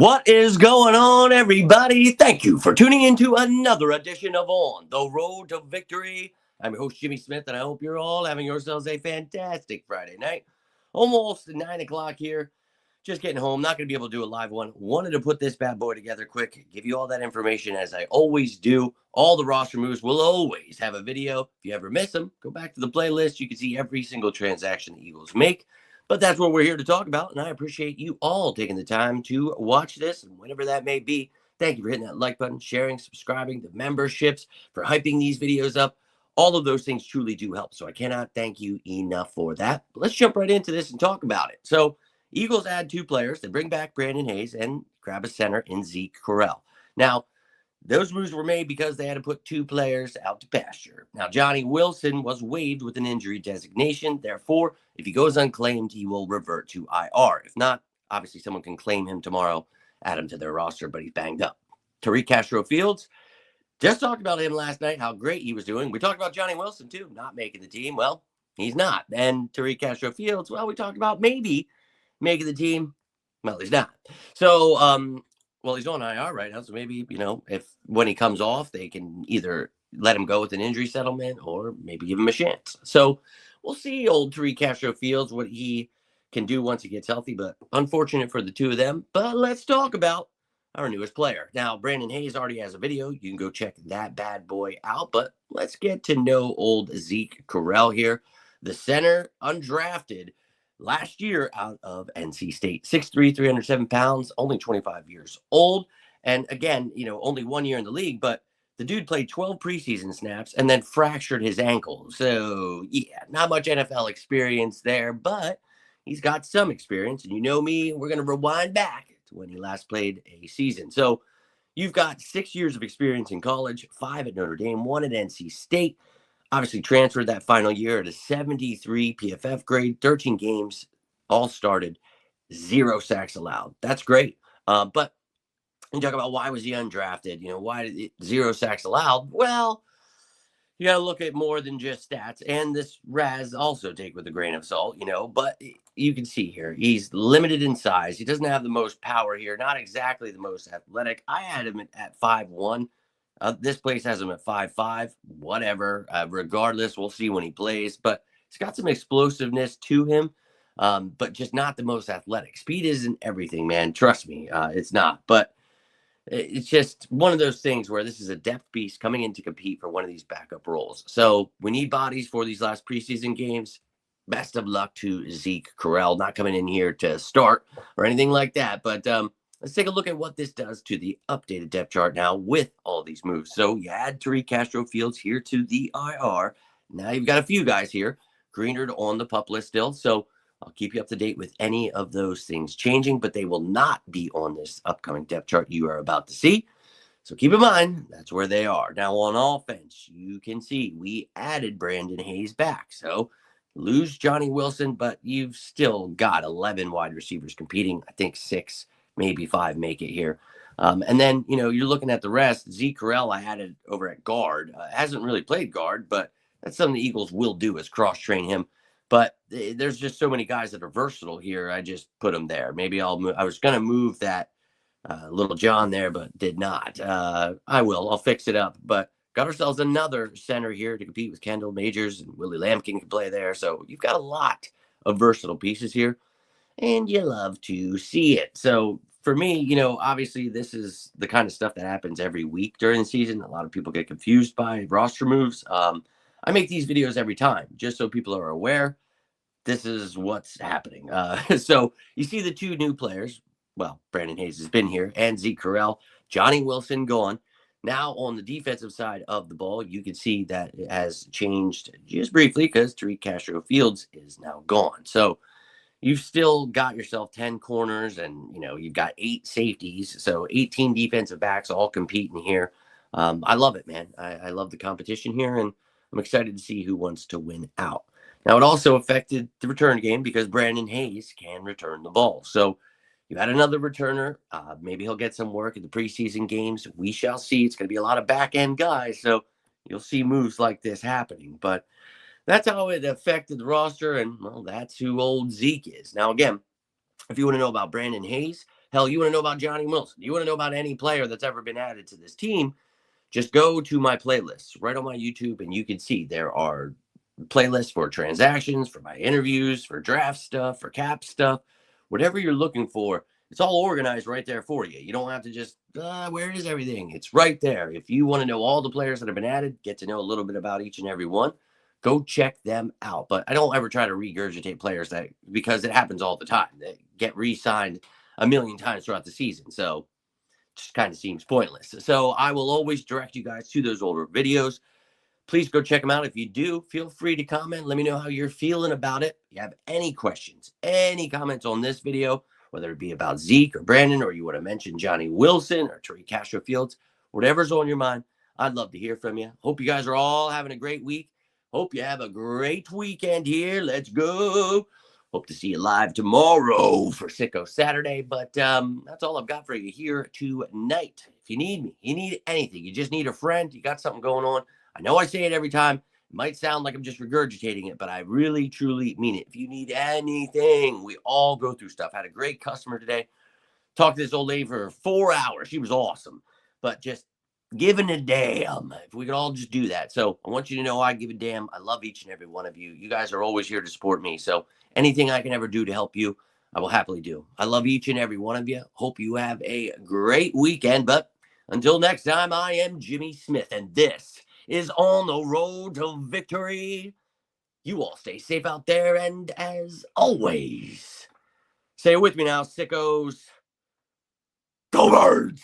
What is going on, everybody? Thank you for tuning in to another edition of On the Road to Victory. I'm your host, Jimmy Smith, and I hope you're all having yourselves a fantastic Friday night. Almost 9 o'clock here. Just getting home. Not going to be able to do a live one. Wanted to put this bad boy together quick, give you all that information as I always do. All the roster moves will always have a video. If you ever miss them, go back to the playlist. You can see every single transaction the Eagles make. But that's what we're here to talk about, and I appreciate you all taking the time to watch this, and whenever that may be. Thank you for hitting that like button, sharing, subscribing, the memberships, for hyping these videos up. All of those things truly do help, so I cannot thank you enough for that. But let's jump right into this and talk about it. So, Eagles add two players. They bring back Brandon Hayes and grab a center in Zeke Correll. Now, those moves were made because they had to put two players out to pasture. Now, Johnny Wilson was waived with an injury designation. Therefore, if he goes unclaimed, he will revert to IR. If not, obviously someone can claim him tomorrow, add him to their roster, but he's banged up. Tariq Castro-Fields, just talked about him last night, how great he was doing. We talked about Johnny Wilson, too, not making the team. Well, he's not. And Tariq Castro-Fields, well, we talked about maybe making the team. Well, he's not. So, well, he's on IR right now, so maybe, if when he comes off, they can either let him go with an injury settlement or maybe give him a chance. So we'll see old Tariq Castro-Fields, what he can do once he gets healthy, but unfortunate for the two of them. But let's talk about our newest player. Now, Brandon Hayes already has a video. You can go check that bad boy out, but let's get to know old Zeke Correll here. The center, undrafted, last year out of NC State. 6'3", 307 pounds, only 25 years old. And again, only 1 year in the league, but the dude played 12 preseason snaps and then fractured his ankle. So, yeah, not much NFL experience there, but he's got some experience. And you know me, we're going to rewind back to when he last played a season. So, you've got 6 years of experience in college, 5 at Notre Dame, 1 at NC State. Obviously transferred that final year at a 73 PFF grade, 13 games, all started, 0 sacks allowed. That's great. But you talk about why was he undrafted? Why did 0 sacks allowed? Well, you got to look at more than just stats. And this Raz also take with a grain of salt, but you can see here, he's limited in size. He doesn't have the most power here, not exactly the most athletic. I had him at 5'1". This place has him at 5'5", whatever. Regardless, we'll see when he plays. But he's got some explosiveness to him, but just not the most athletic. Speed isn't everything, man. Trust me, it's not. But it's just one of those things where this is a depth piece coming in to compete for one of these backup roles. So we need bodies for these last preseason games. Best of luck to Zeke Correll, not coming in here to start or anything like that. But let's take a look at what this does to the updated depth chart now with all these moves. So you add Tariq Castro-Fields here to the IR. Now you've got a few guys here. Greenard on the PUP list still. So I'll keep you up to date with any of those things changing, but they will not be on this upcoming depth chart you are about to see. So keep in mind, that's where they are. Now on offense, you can see we added Brandon Hayes back. So lose Johnny Wilson, but you've still got 11 wide receivers competing. I think 6, maybe 5 make it here. And then, you're looking at the rest. Zeke Correll I added over at guard. Hasn't really played guard, but that's something the Eagles will do is cross-train him. But there's just so many guys that are versatile here. I just put them there. Maybe I'll move. I was going to move that little John there, but did not. I will. I'll fix it up. But got ourselves another center here to compete with Kendall Majors, and Willie Lampkin can play there. So you've got a lot of versatile pieces here, and you love to see it. So for me, obviously this is the kind of stuff that happens every week during the season. A lot of people get confused by roster moves. I make these videos every time just so people are aware this is what's happening. So you see the two new players. Well, Brandon Hayes has been here and Zeke Correll, Johnny Wilson gone. Now on the defensive side of the ball, you can see that it has changed just briefly because Tariq Castro-Fields is now gone. So you've still got yourself 10 corners and, you've got 8 safeties. So 18 defensive backs all competing here. I love it, man. I love the competition here, and I'm excited to see who wants to win out. Now, it also affected the return game because Brandon Hayes can return the ball. So you had another returner. Maybe he'll get some work in the preseason games. We shall see. It's going to be a lot of back-end guys, so you'll see moves like this happening. But that's how it affected the roster, and, well, that's who old Zeke is. Now, again, if you want to know about Brandon Hayes, Hell, you want to know about Johnny Wilson? You want to know about any player that's ever been added to this team? Just go to my playlists right on my YouTube, and you can see there are playlists for transactions, for my interviews, for draft stuff, for cap stuff, whatever you're looking for. It's all organized right there for you. You don't have to just, where is everything? It's right there. If you want to know all the players that have been added, get to know a little bit about each and every one, go check them out. But I don't ever try to regurgitate players that, because it happens all the time. They get re-signed a million times throughout the season. So just kind of seems pointless. So I will always direct you guys to those older videos. Please go check them out. If you do, feel free to comment. Let me know how you're feeling about it. If you have any questions, any comments on this video, whether it be about Zeke or Brandon, or you want to mention Johnny Wilson or Tariq Castro-Fields, whatever's on your mind, I'd love to hear from you. Hope you guys are all having a great week. Hope you have a great weekend here. Let's go. Hope to see you live tomorrow for Sicko Saturday. But that's all I've got for you here tonight. If you need me, you need anything, you just need a friend, you got something going on. I know I say it every time. It might sound like I'm just regurgitating it, but I really, truly mean it. If you need anything, we all go through stuff. Had a great customer today. Talked to this old lady for 4 hours. She was awesome. But just giving a damn. If we could all just do that. So I want you to know I give a damn. I love each and every one of you. You guys are always here to support me. So anything I can ever do to help you, I will happily do. I love each and every one of you. Hope you have a great weekend. But until next time, I am Jimmy Smith, and this is On the Road to Victory. You all stay safe out there, and as always, say it with me now, sickos. Go Birds!